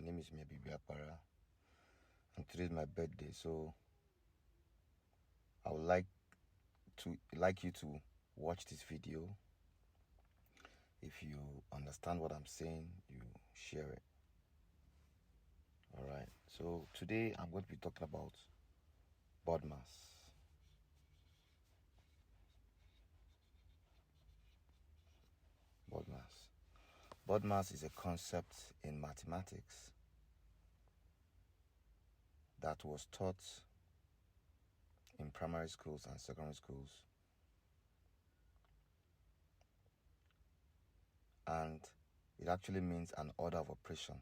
name is Miabibi Apara, and today is my birthday, so I would like you to watch this video. If you understand what I'm saying, you share it. Alright, so today I'm going to be talking about BODMAS. BODMAS is a concept in mathematics that was taught in primary schools and secondary schools, and it actually means an order of operation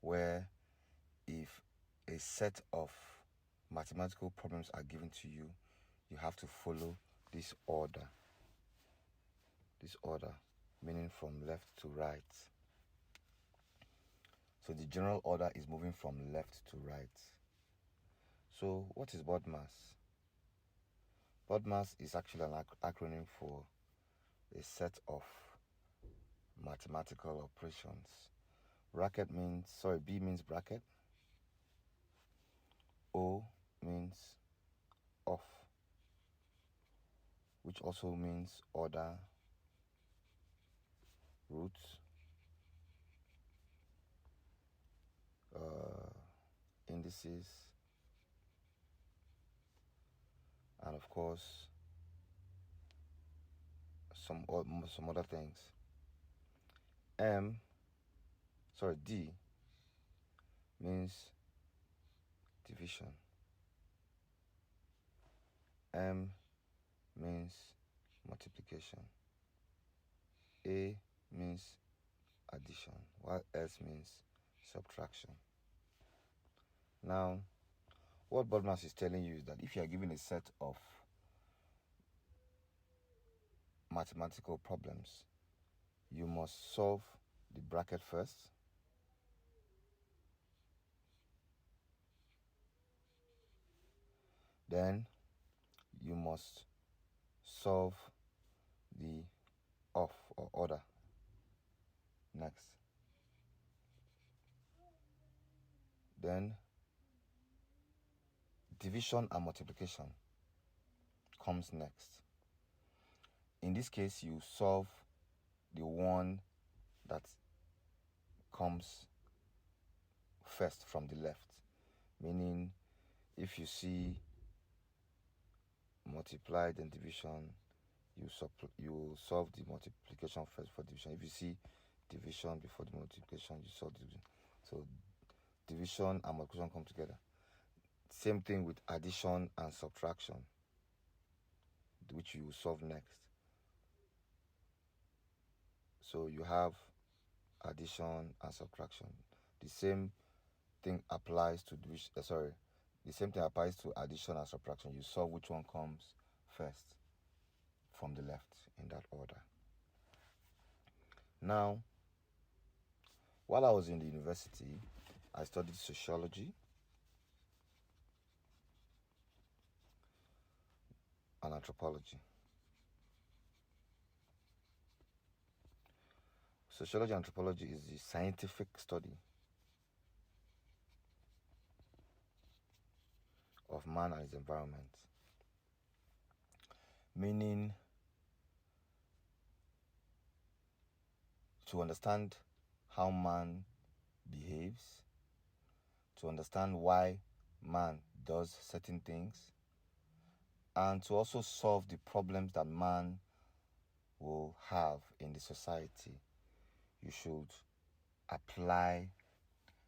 where if a set of mathematical problems are given to you, you have to follow this order. This order meaning from left to right. So the general order is moving from left to right. So what is BODMAS? BODMAS is actually an acronym for a set of mathematical operations. B means bracket. O means off, which also means order, roots, indices, and of course some other things. D means division. M means multiplication. A means addition, while S means subtraction. Now, what BODMAS is telling you is that if you are given a set of mathematical problems, you must solve the bracket first, then you must solve the off or order next. Then division and multiplication comes next. In this case, you solve the one that comes first from the left, meaning if you see multiplied and division, you solve the multiplication first for division. If you see division before the multiplication, you solve division. So division and multiplication come together. Same thing with addition and subtraction, which you will solve next. So you have addition and subtraction. The same thing applies to division. The same thing applies to addition and subtraction. You solve which one comes first from the left in that order. Now, while I was in the university, I studied sociology and anthropology. Sociology and anthropology is the scientific study of man and his environment, meaning to understand how man behaves, to understand why man does certain things, and to also solve the problems that man will have in the society. You should apply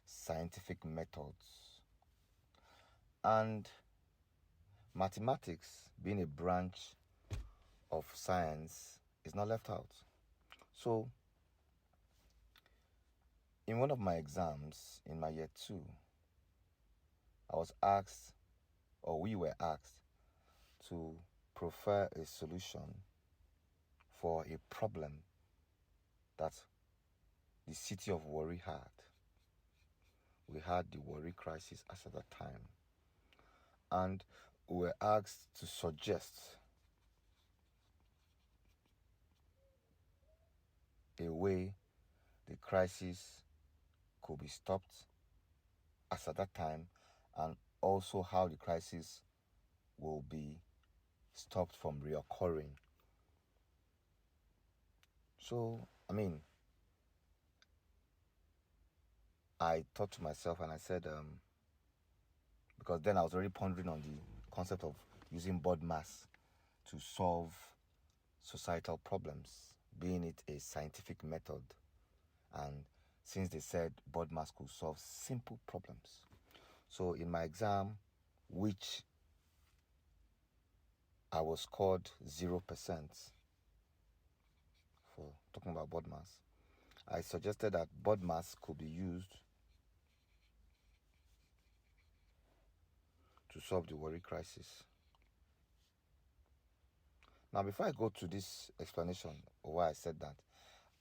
scientific methods. And mathematics, being a branch of science, is not left out. So, in one of my exams in my year 2, we were asked to prefer a solution for a problem that the city of Warri had. We had the Warri crisis at that time, and we were asked to suggest a way the crisis could be stopped as at that time, and also how the crisis will be stopped from reoccurring. So, I thought to myself and I said, because then I was already pondering on the concept of using BODMAS to solve societal problems, being it a scientific method. And since they said BODMAS could solve simple problems. So in my exam, which I was scored 0% for talking about BODMAS, I suggested that BODMAS could be used to solve the worry crisis. Now, before I go to this explanation of why I said that,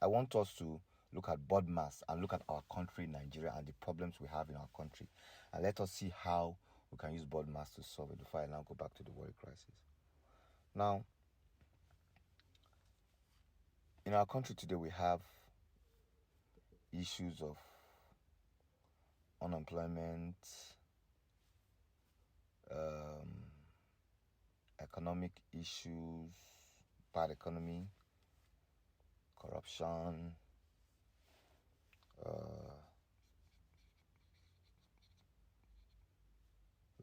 I want us to look at BODMAS and look at our country, Nigeria, and the problems we have in our country. And let us see how we can use BODMAS to solve it before I now go back to the worry crisis. Now, in our country today, we have issues of unemployment, economic issues, bad economy, corruption,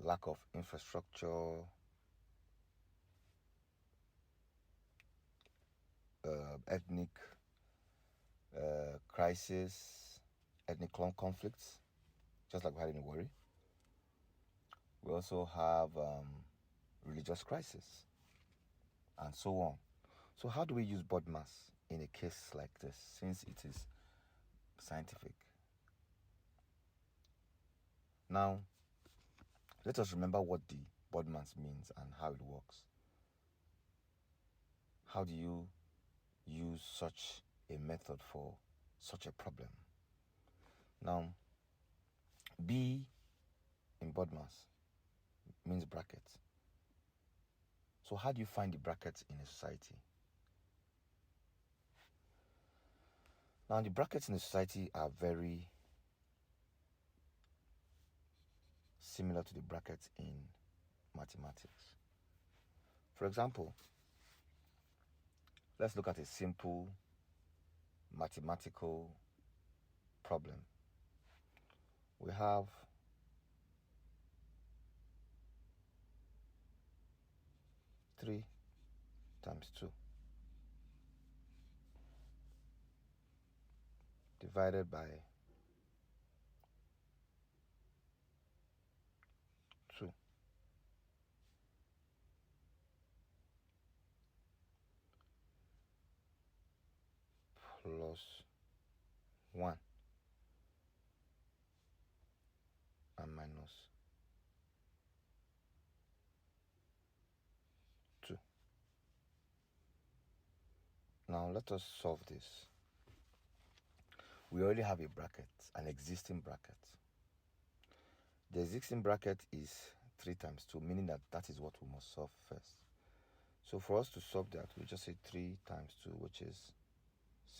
lack of infrastructure, ethnic crisis, ethnic conflicts, just like we had in Worry. We also have religious crisis, and so on. So how do we use BODMAS in a case like this, since it is scientific? Now, let us remember what the BODMAS means and how it works. How do you use such a method for such a problem? Now, B in BODMAS means brackets. So how do you find the brackets in a society? Now, the brackets in a society are very similar to the brackets in mathematics. For example, let's look at a simple mathematical problem. We have 3 times 2 divided by 2 plus 1 and minus 2. Now let us solve this. We already have a bracket, an existing bracket. The existing bracket is 3 times 2, meaning that that is what we must solve first. So for us to solve that, we just say 3 times 2, which is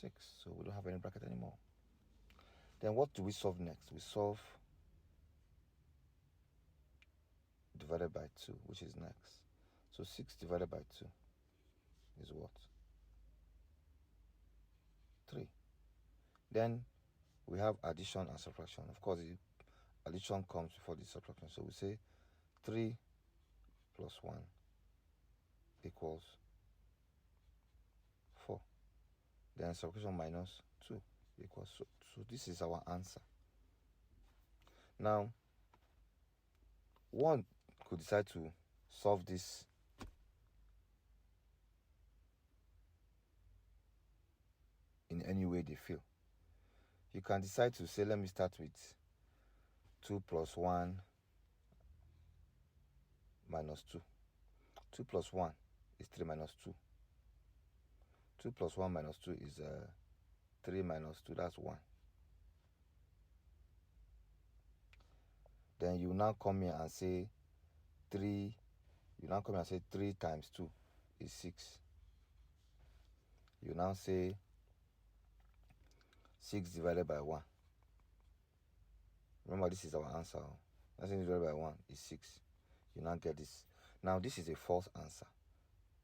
6. So we don't have any bracket anymore. Then what do we solve next? We solve divided by 2, which is next. So 6 divided by 2 is what? 3. Then we have addition and subtraction. Of course, the addition comes before the subtraction. So we say 3 plus 1 equals 4. Then subtraction minus 2 equals 2. So this is our answer. Now, one could decide to solve this in any way they feel. You can decide to say, let me start with 2 plus 1 minus 2. 2 plus 1 is 3 minus 2. 2 plus 1 minus 2 is 3 minus 2, that's 1. Then you now come here and say 3 times 2 is 6. You now say 6 divided by 1 Remember, this is our answer. 19 divided by 1 is 6. You now get this. Now, this is a false answer.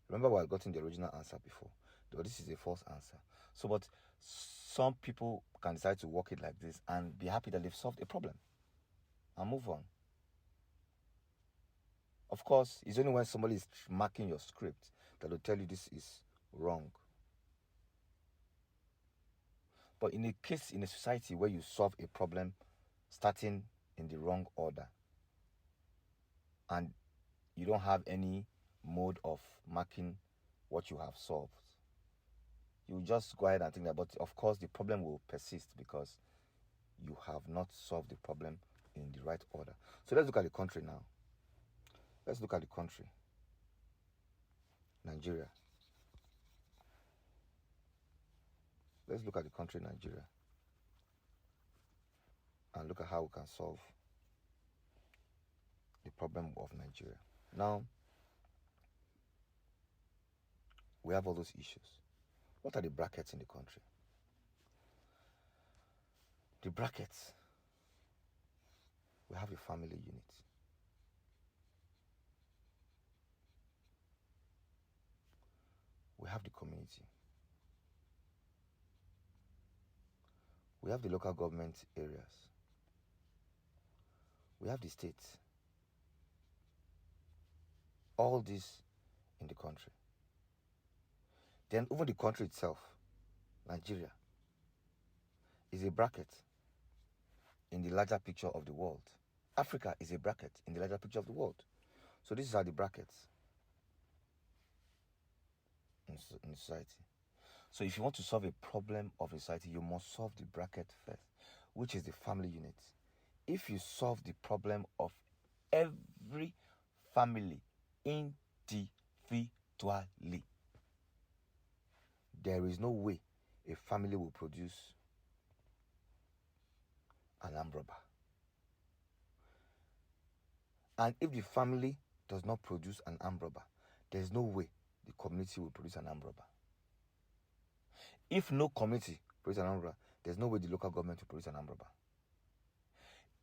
Remember, we had gotten the original answer before. But this is a false answer. So, but some people can decide to work it like this and be happy that they've solved a problem and move on. Of course, it's only when somebody is marking your script that will tell you this is wrong. But in a case, in a society where you solve a problem starting in the wrong order and you don't have any mode of marking what you have solved, you just go ahead and think that, but of course the problem will persist because you have not solved the problem in the right order. So let's look at the country now. Let's look at the country. Nigeria. Let's look at the country Nigeria and look at how we can solve the problem of Nigeria. Now, we have all those issues. What are the brackets in the country? The brackets, we have a family unit. We have the community. We have the local government areas. We have the states. All this in the country. Then over the country itself, Nigeria, is a bracket in the larger picture of the world. Africa is a bracket in the larger picture of the world. So these are the brackets in society. So if you want to solve a problem of society, you must solve the bracket first, which is the family unit. If you solve the problem of every family individually, there is no way a family will produce an armed robber. And if the family does not produce an armed robber, there is no way the community will produce an armed robber. If no community produces an armed robber, there's no way the local government will produce an armed robber.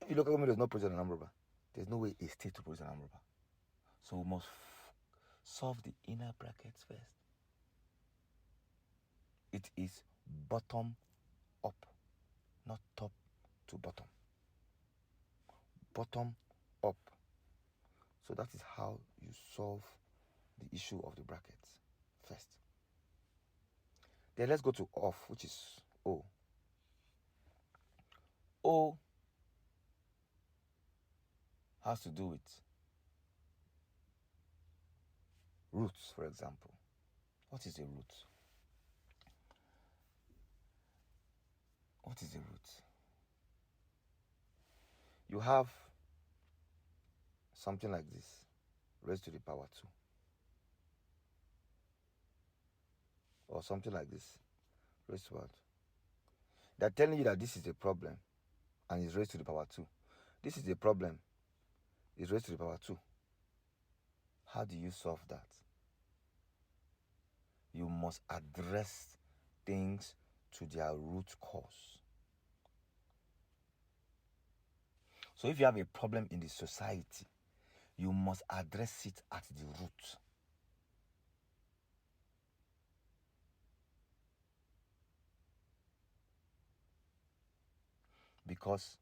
If the local government does not produce an armed robber, there's no way a state to produce an armed robber. So we must solve the inner brackets first. It is bottom up, not top to bottom. Bottom up. So that is how you solve the issue of the brackets first. Then let's go to off, which is O. O has to do with roots, for example. What is a root? What is a root? You have something like this, raised to the power 2. Or something like this, raised to the power 2. They're telling you that this is a problem and it's raised to the power 2. This is a problem, it's raised to the power 2. How do you solve that? You must address things to their root cause. So if you have a problem in the society, you must address it at the root. Because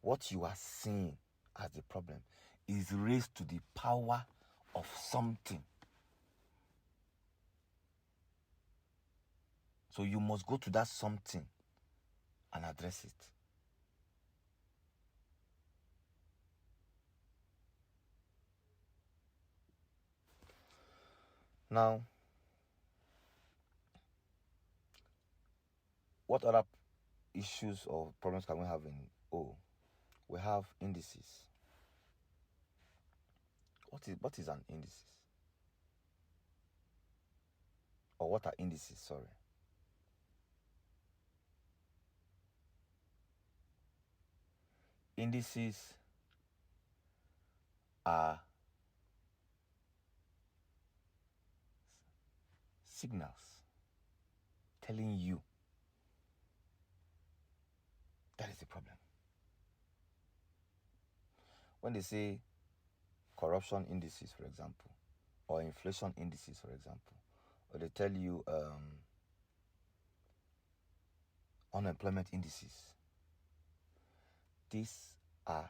what you are seeing as the problem is raised to the power of something. So you must go to that something and address it. Now, what other issues or problems can we have in O? We have indices. What is an indices? Or what are indices, sorry? Indices are signals telling you that is the problem. when they say corruption indices, for example, or inflation indices, for example, or they tell you unemployment indices, these are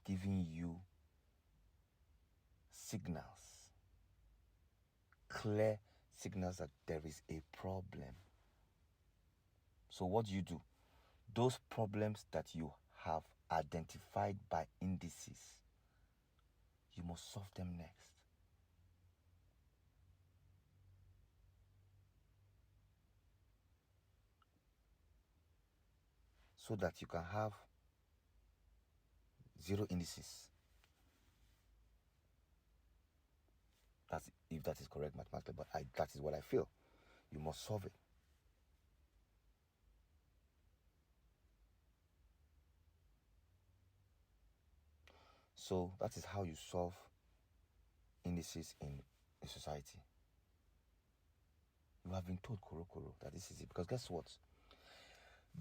giving you signals, clear signals that there is a problem. So what do? Those problems that you have identified by indices, you must solve them next. So that you can have zero indices. That's if that is correct mathematically, but that is what I feel. You must solve it. So that is how you solve indices in a society. You have been told, Koro, that this is it. Because guess what?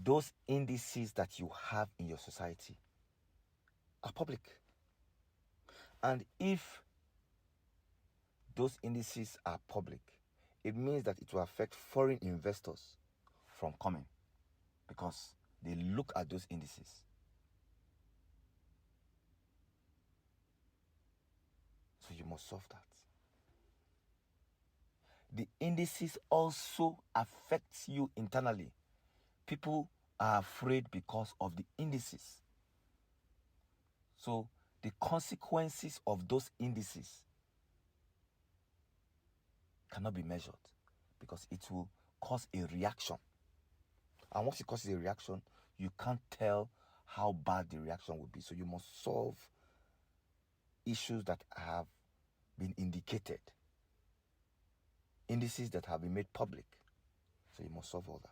Those indices that you have in your society are public. And if those indices are public, it means that it will affect foreign investors from coming, because they look at those indices. So you must solve that. The indices also affect you internally. People are afraid because of the indices. So the consequences of those indices cannot be measured, because it will cause a reaction. And once it causes a reaction, you can't tell how bad the reaction will be. So you must solve issues that have been indicated, indices that have been made public. So you must solve all that.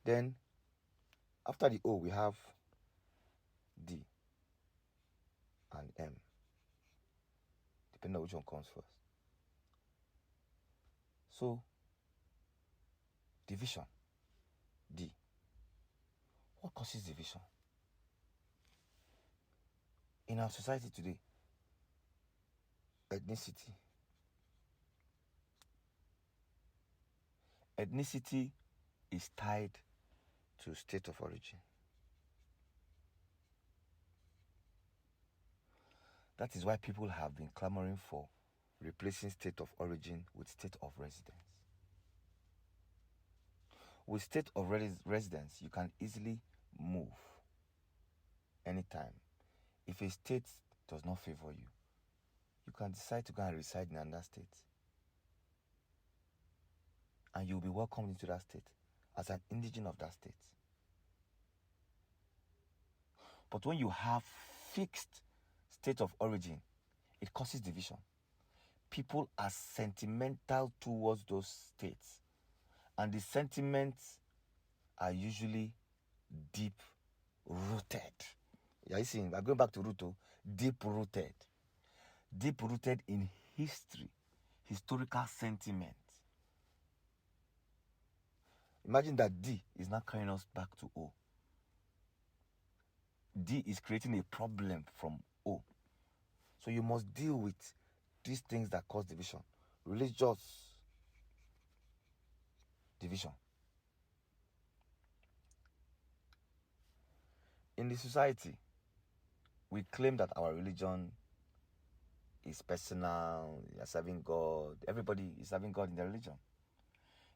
Then after the O, we have D and M, depending on which one comes first. So division, D. What causes division? In our society today, ethnicity. Ethnicity is tied to state of origin. That is why people have been clamoring for replacing state of origin with state of residence. With state of residence, you can easily move anytime. If a state does not favor you, you can decide to go and reside in another state. And you'll be welcomed into that state as an indigene of that state. But when you have fixed state of origin, it causes division. People are sentimental towards those states, and the sentiments are usually deep rooted. Yeah, you see, I'm going back to Ruto. Deep rooted in history, historical sentiment. Imagine that D is now carrying us back to O. D is creating a problem from O. So you must deal with these things that cause division. Religious division. In the society, we claim that our religion is personal, you're serving God. Everybody is serving God in their religion.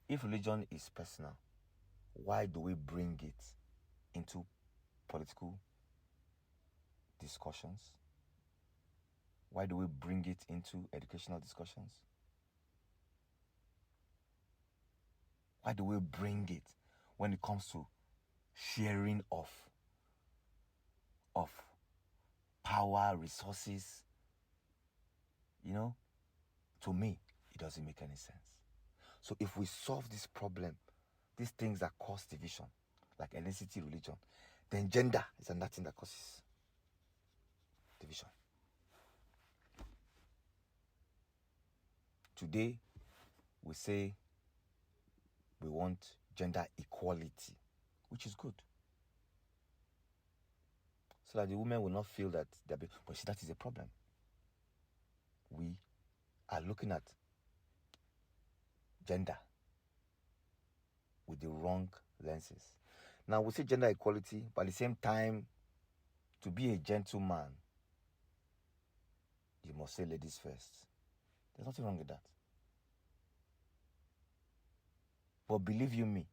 If religion is personal, why do we bring it into political discussions? Why do we bring it into educational discussions? Why do we bring it when it comes to sharing of power, resources? You know, to me, it doesn't make any sense. So if we solve this problem, these things that cause division, like ethnicity, religion, then gender is another thing that causes division. Today, we say we want gender equality, which is good. so that the women will not feel that they're being... But see, that is a problem. We are looking at gender with the wrong lenses. Now, we say gender equality, but at the same time, to be a gentleman, you must say ladies first. There's nothing wrong with that. But believe you me,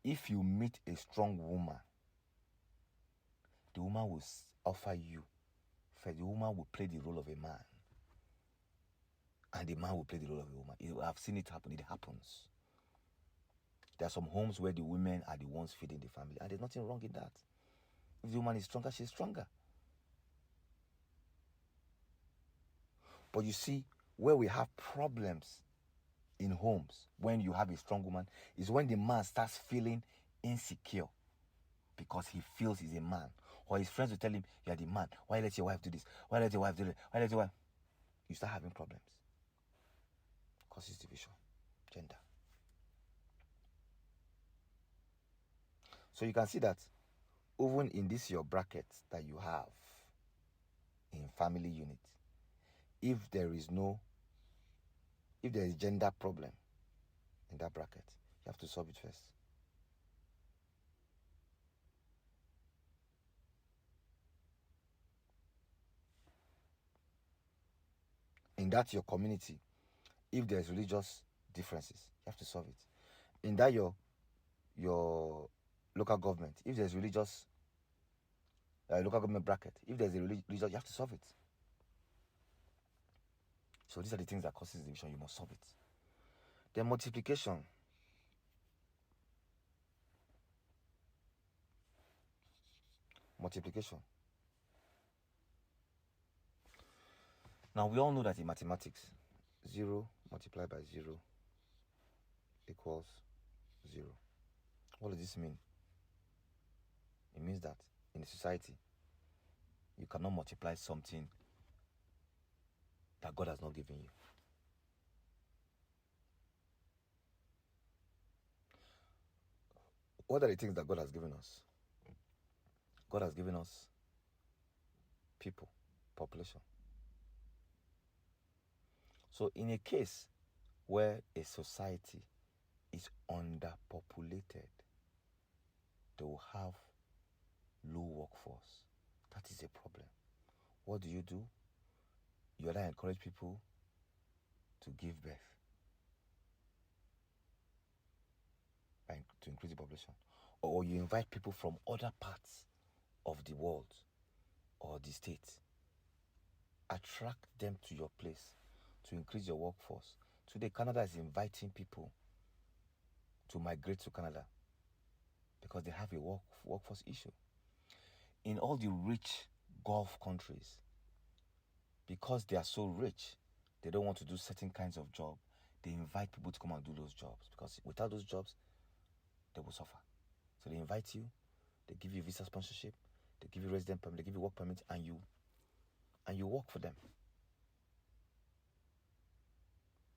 if you meet a strong woman, the woman will offer you first. The woman will play the role of a man, and the man will play the role of a woman. I've seen it happen. It happens. There are some homes where the women are the ones feeding the family, and there's nothing wrong in that. If the woman is stronger, she's stronger. But you see, where we have problems in homes when you have a strong woman is when the man starts feeling insecure because he feels he's a man, or his friends will tell him, you're the man, why let your wife do this, why let your wife do that, why let your wife... You start having problems. Causes division, gender. So you can see that even in this your bracket that you have in family unit, if there is gender problem in that bracket, you have to solve it first. In that your community, if there's religious differences, you have to solve it. In that your local government, if there's religious local government bracket, if there's a religious, you have to solve it. So these are the things that causes division. You must solve it. Then multiplication. Now we all know that in mathematics, 0 multiplied by 0 equals 0. What does this mean? It means that in a society, you cannot multiply something that God has not given you. What are the things that God has given us? God has given us people, population. So in a case where a society is underpopulated, they will have low workforce. That is a problem. What do? You either encourage people to give birth to increase the population, or you invite people from other parts of the world or the state, attract them to your place to increase your workforce. Today, Canada is inviting people to migrate to Canada because they have a workforce issue. In all the rich Gulf countries, because they are so rich, they don't want to do certain kinds of job. They invite people to come and do those jobs, because without those jobs, they will suffer. So they invite you, they give you visa sponsorship, they give you resident permit, they give you work permit, and you work for them.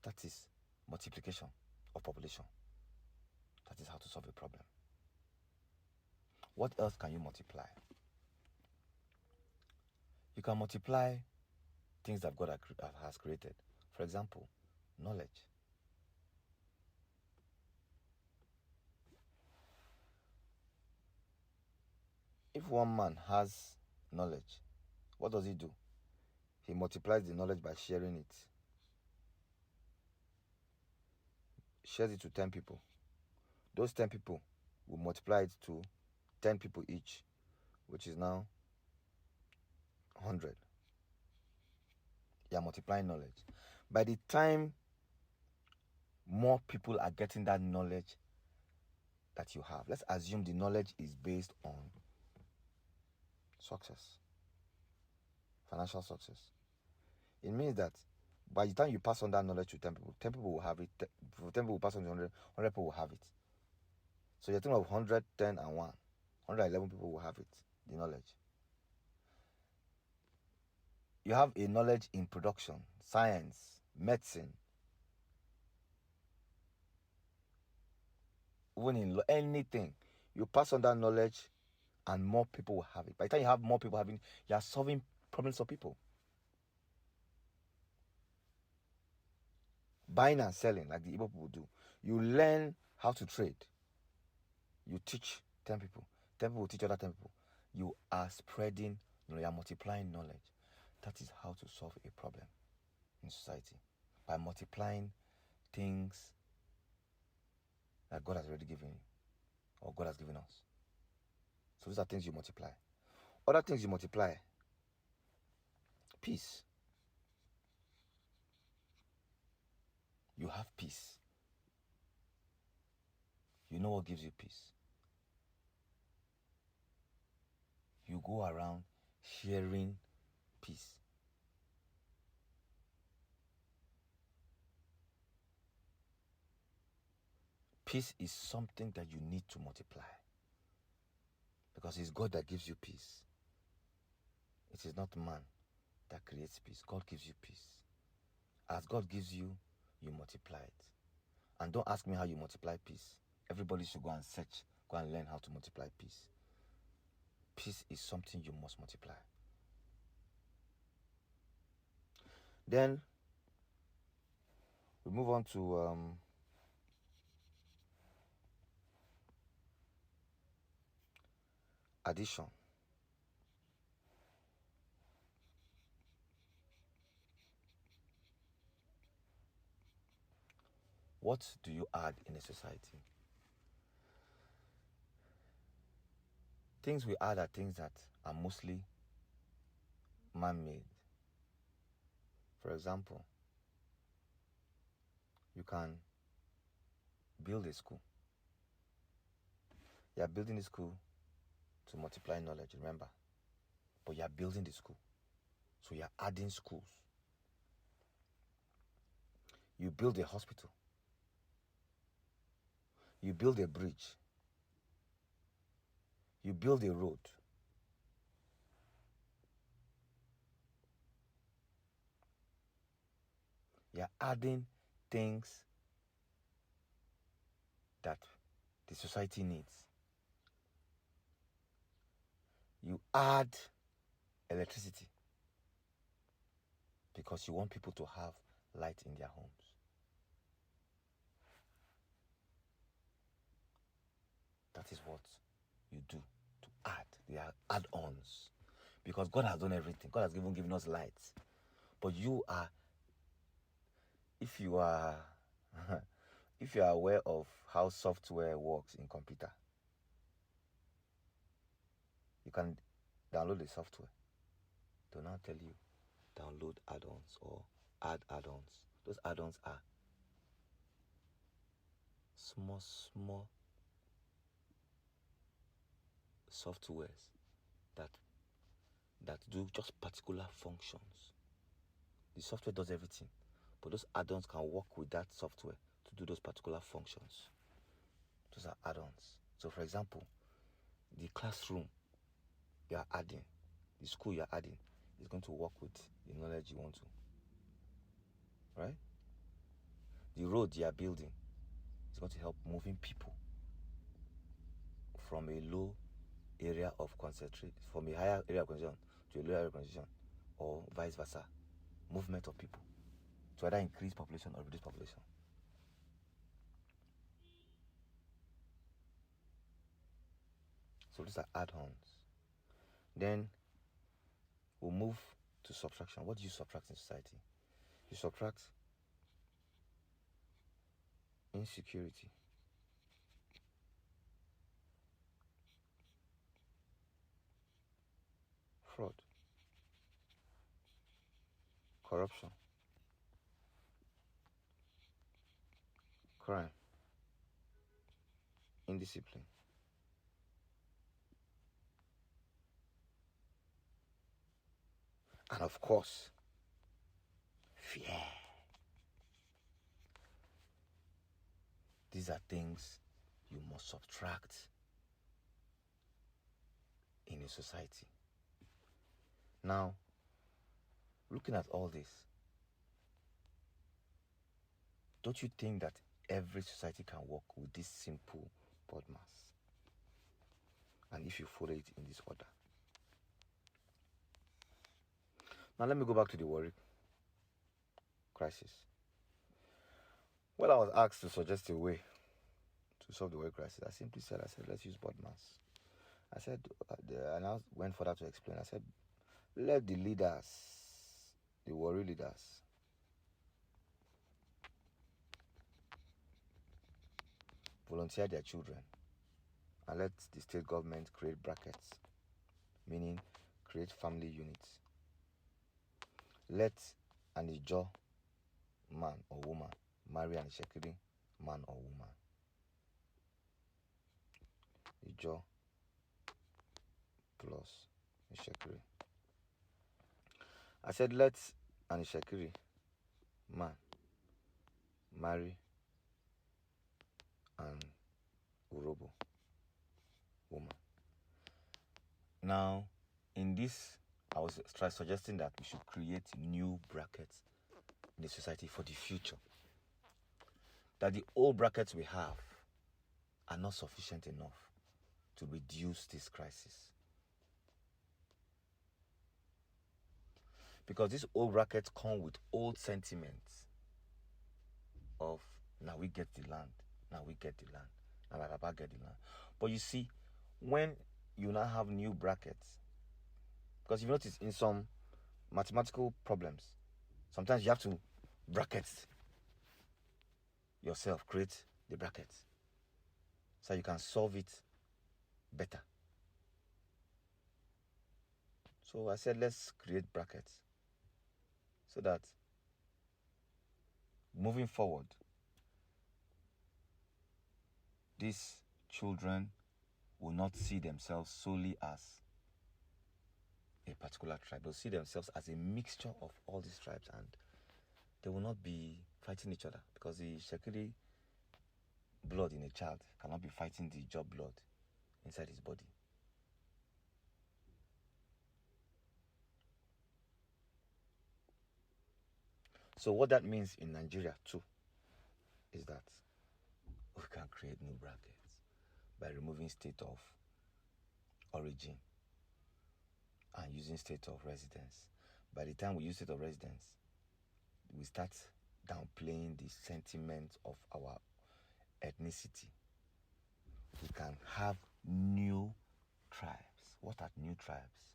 That is multiplication of population. That is how to solve a problem. What else can you multiply? You can multiply things that God has created. For example, knowledge. If one man has knowledge, what does he do? He multiplies the knowledge by sharing it. Shares it to 10 people. Those 10 people will multiply it to 10 people each, which is now 100. You are multiplying knowledge. By the time more people are getting that knowledge that you have, let's assume the knowledge is based on success, financial success. It means that by the time you pass on that knowledge to 10 people, 10 people will have it. 10 people will pass on to 100, 100 people will have it. So you're thinking of 100, 10, and 1. 111 people will have it, the knowledge. You have a knowledge in production, science, medicine, even in anything. You pass on that knowledge and more people will have it. By the time you have more people having, you are solving problems for people. Buying and selling, like the Igbo people do. You learn how to trade. You teach 10 people. 10 people will teach other 10 people. You are spreading, you are multiplying knowledge. That is how to solve a problem in society. By multiplying things that God has already given you, or God has given us. So these are things you multiply. Other things you multiply: peace. You have peace. You know what gives you peace. You go around sharing peace. Peace is something that you need to multiply, because it's God that gives you peace. It is not man that creates peace. God gives you peace. As God gives you, you multiply it. And don't ask me how you multiply peace. Everybody should go and search, go and learn how to multiply peace. Peace is something you must multiply. Then we move on to addition. What do you add in a society? Things we add are things that are mostly man-made. For example, you can build a school. You are building a school to multiply knowledge, remember. But you are building the school. So you are adding schools. You build a hospital. You build a bridge. You build a road. You are adding things that the society needs. You add electricity because you want people to have light in their homes. That is what you do to add. They are add-ons. Because God has done everything. God has given us light. But you are, if you are if you are aware of how software works in computer, you can download the software. They'll now tell you, download add-ons or add add-ons. Those add-ons are small softwares that do just particular functions. The software does everything, but those add-ons can work with that software to do those particular functions. Those are add-ons. So for example, the classroom you are adding, the school you are adding, is going to work with the knowledge you want to. Right? The road you are building is going to help moving people from a low area of concentration, from a higher area of concentration to a lower area of concentration, or vice versa. Movement of people to either increase population or reduce population. So these are add-ons. Then we'll move to subtraction. What do you subtract in society? You subtract insecurity, fraud, corruption, crime, indiscipline, and of course, fear. These are things you must subtract in a society. Now, looking at all this, don't you think that every society can work with this simple BODMAS? and if you follow it in this order. Now let me go back to the Warri crisis. When I was asked to suggest a way to solve the Warri crisis, I simply said, let's use BODMAS. I said, and I went further to explain. I said, let the leaders, the Warri leaders, volunteer their children, and let the state government create brackets, meaning create family units. Let an Ijaw man or woman marry an Ishekiri man or woman. Ijaw plus Ishekiri. I said let an Ishekiri man marry an Urobo woman. Now, in this, I was suggesting that we should create new brackets in the society for the future. That the old brackets we have are not sufficient enough to reduce this crisis. Because these old brackets come with old sentiments of, now we get the land, now we get the land, now my papa get the land. But you see, when you now have new brackets, because you notice in some mathematical problems, sometimes you have to bracket yourself, create the brackets, so you can solve it better. So I said, let's create brackets so that moving forward, these children will not see themselves solely as a particular tribe. They'll see themselves as a mixture of all these tribes, and they will not be fighting each other, because the Shekiri blood in a child cannot be fighting the Ijaw blood inside his body. So what that means in Nigeria too is that we can create new brackets by removing state of origin and using state of residence. By the time we use state of residence, we start downplaying the sentiment of our ethnicity. We can have new tribes. What are new tribes?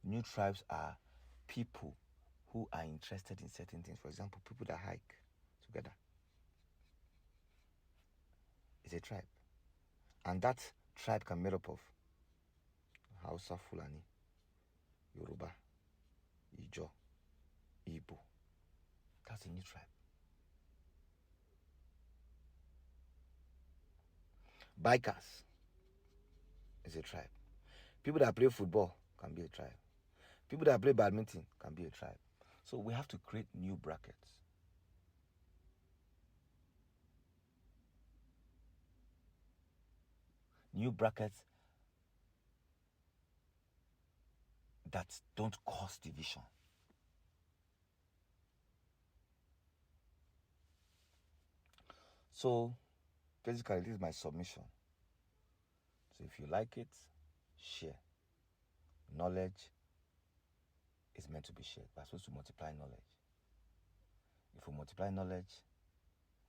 New tribes are people who are interested in certain things. For example, people that hike together is a tribe. And that tribe can be made up of Hausa, Fulani, Yoruba, Ijaw, Igbo. That's a new tribe. Bikers is a tribe. People that play football can be a tribe. People that play badminton can be a tribe. So we have to create new brackets. New brackets that don't cause division. So basically, this is my submission. So if you like it, share. Knowledge is meant to be shared. We're supposed to multiply knowledge. If we multiply knowledge,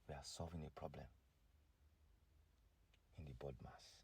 we are solving a problem in the BODMAS.